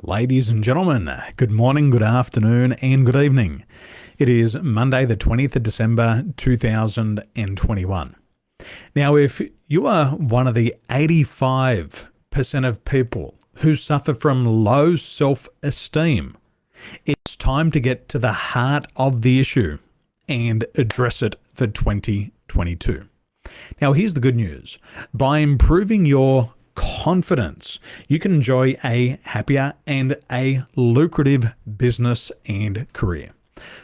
Ladies and gentlemen, good morning, good afternoon, and good evening. It is Monday, the 20th of December, 2021. Now, if you are one of the 85% of people who suffer from low self-esteem, it's time to get to the heart of the issue and address it for 2022. Now, here's the good news. By improving your confidence, you can enjoy a happier and a lucrative business and career.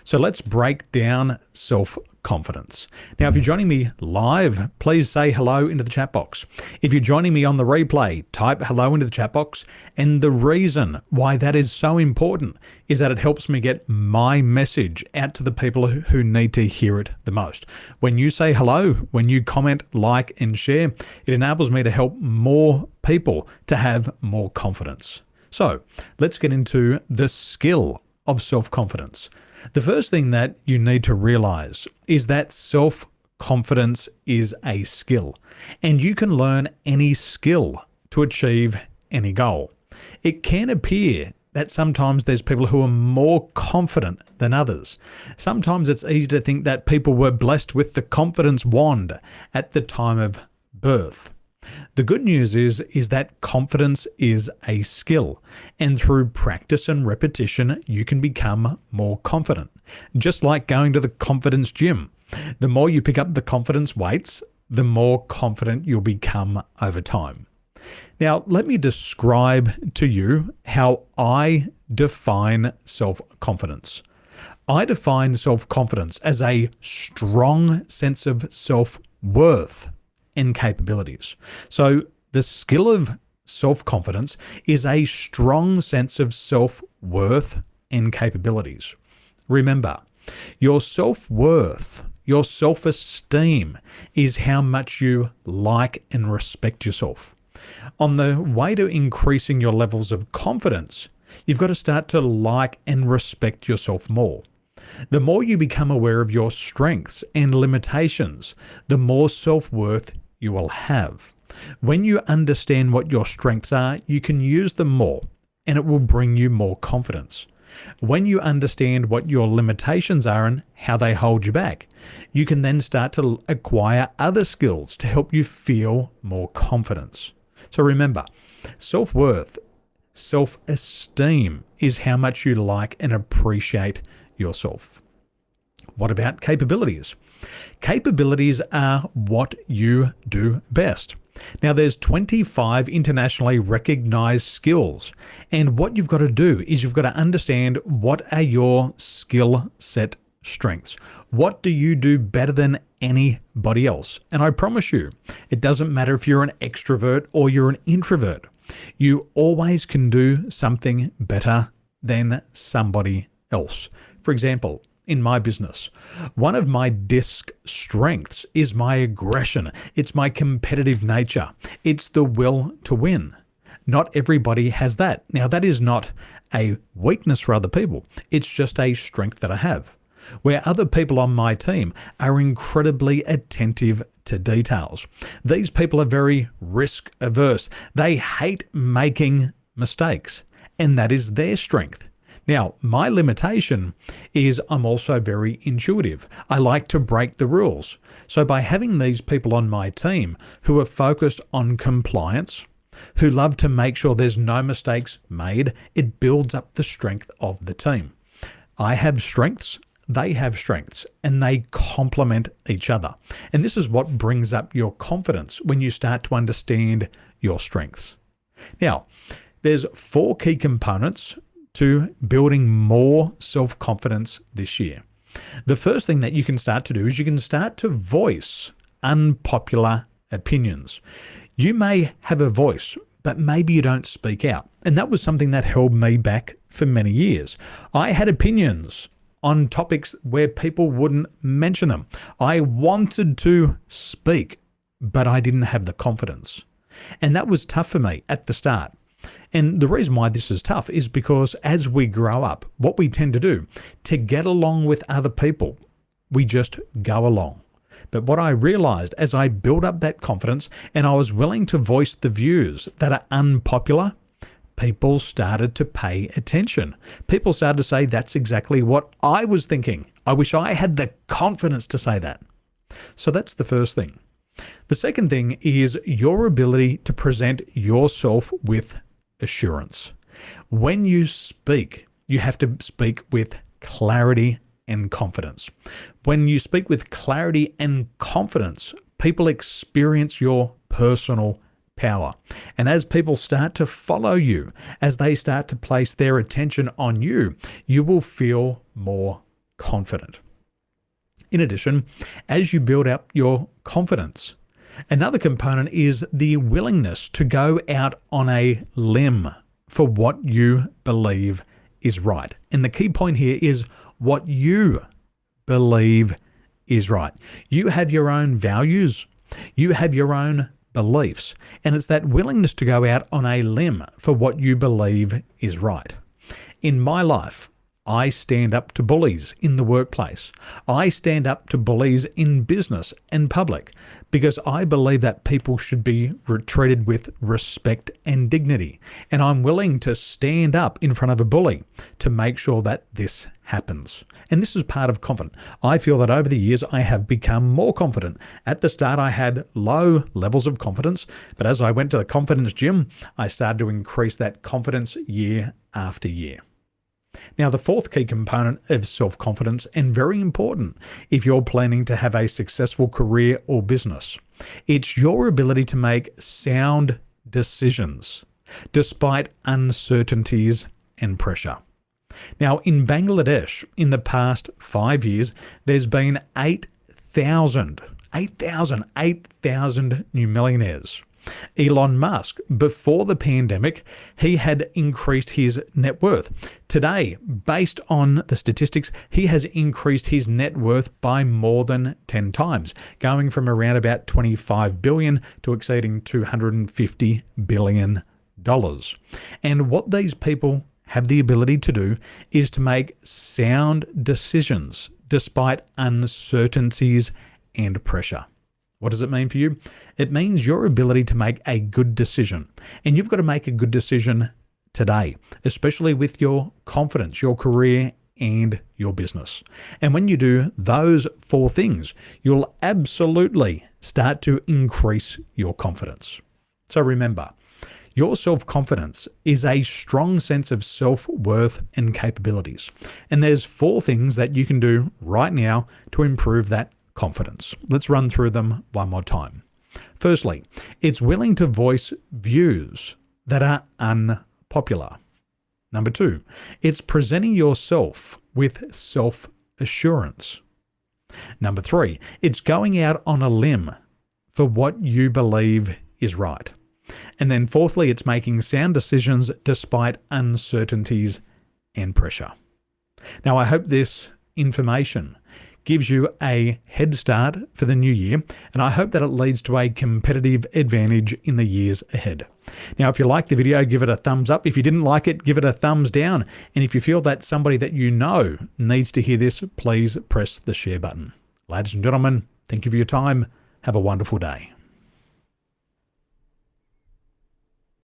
So let's break down self-confidence. Now, if you're joining me live, please say hello into the chat box. If you're joining me on the replay, type hello into the chat box. And the reason why that is so important is that it helps me get my message out to the people who need to hear it the most. When you say hello, when you comment, like, and share, it enables me to help more people to have more confidence. So let's get into the skill of self-confidence. The first thing that you need to realize is that self-confidence is a skill, and you can learn any skill to achieve any goal. It can appear that sometimes there's people who are more confident than others. Sometimes it's easy to think that people were blessed with the confidence wand at the time of birth. The good news is that confidence is a skill, and through practice and repetition, you can become more confident. Just like going to the confidence gym. The more you pick up the confidence weights, the more confident you'll become over time. Now, let me describe to you how I define self-confidence. I define self-confidence as a strong sense of self-worth and capabilities. So the skill of self-confidence is a strong sense of self-worth and capabilities. Remember, your self-worth, your self-esteem is how much you like and respect yourself. On the way to increasing your levels of confidence, you've got to start to like and respect yourself more. The more you become aware of your strengths and limitations, the more self-worth you will have. When you understand what your strengths are, you can use them more, and it will bring you more confidence. When you understand what your limitations are and how they hold you back, you can then start to acquire other skills to help you feel more confidence. So remember, self-worth, self-esteem is how much you like and appreciate yourself. What about capabilities? Capabilities are what you do best. Now, there's 25 internationally recognized skills, and what you've got to do is you've got to understand what are your skill set strengths. What do you do better than anybody else? And I promise you, it doesn't matter if you're an extrovert or you're an introvert. You always can do something better than somebody else. For example, in my business, one of my disc strengths is my aggression. It's my competitive nature. It's the will to win. Not everybody has that. Now, that is not a weakness for other people. It's just a strength that I have. Where other people on my team are incredibly attentive to details. These people are very risk averse. They hate making mistakes, and that is their strength. Now, my limitation is I'm also very intuitive. I like to break the rules. So by having these people on my team who are focused on compliance, who love to make sure there's no mistakes made, it builds up the strength of the team. I have strengths, they have strengths, and they complement each other. And this is what brings up your confidence when you start to understand your strengths. Now, there's 4 key components to building more self-confidence this year. The first thing that you can start to do is you can start to voice unpopular opinions. You may have a voice, but maybe you don't speak out. And that was something that held me back for many years. I had opinions on topics where people wouldn't mention them. I wanted to speak, but I didn't have the confidence. And that was tough for me at the start. And the reason why this is tough is because as we grow up, what we tend to do to get along with other people, we just go along. But what I realized as I built up that confidence and I was willing to voice the views that are unpopular, people started to pay attention. People started to say, that's exactly what I was thinking. I wish I had the confidence to say that. So that's the first thing. The second thing is your ability to present yourself with assurance. When you speak, you have to speak with clarity and confidence. When you speak with clarity and confidence, people experience your personal power. And as people start to follow you, as they start to place their attention on you, you will feel more confident. In addition, as you build up your confidence, another component is the willingness to go out on a limb for what you believe is right. And the key point here is what you believe is right. You have your own values. You have your own beliefs. And it's that willingness to go out on a limb for what you believe is right. In my life, I stand up to bullies in the workplace. I stand up to bullies in business and public because I believe that people should be treated with respect and dignity. And I'm willing to stand up in front of a bully to make sure that this happens. And this is part of confidence. I feel that over the years, I have become more confident. At the start, I had low levels of confidence, but as I went to the confidence gym, I started to increase that confidence year after year. Now, the fourth key component of self-confidence, and very important if you're planning to have a successful career or business, it's your ability to make sound decisions despite uncertainties and pressure. Now, in Bangladesh, in the past 5 years, there's been 8,000 new millionaires. Elon Musk, before the pandemic, he had increased his net worth. Today, based on the statistics, he has increased his net worth by more than 10 times, going from around about $25 billion to exceeding $250 billion. And what these people have the ability to do is to make sound decisions despite uncertainties and pressure. What does it mean for you? It means your ability to make a good decision. And you've got to make a good decision today, especially with your confidence, your career, and your business. And when you do those four things, you'll absolutely start to increase your confidence. So remember, your self-confidence is a strong sense of self-worth and capabilities. And there's four things that you can do right now to improve that confidence. Let's run through them one more time. Firstly, it's willing to voice views that are unpopular. Number two, it's presenting yourself with self-assurance. Number three, it's going out on a limb for what you believe is right. And then fourthly, it's making sound decisions despite uncertainties and pressure. Now, I hope this information gives you a head start for the new year, and I hope that it leads to a competitive advantage in the years ahead. Now, if you liked the video, give it a thumbs up. If you didn't like it, give it a thumbs down. And if you feel that somebody that you know needs to hear this, please press the share button. Ladies and gentlemen, thank you for your time. Have a wonderful day.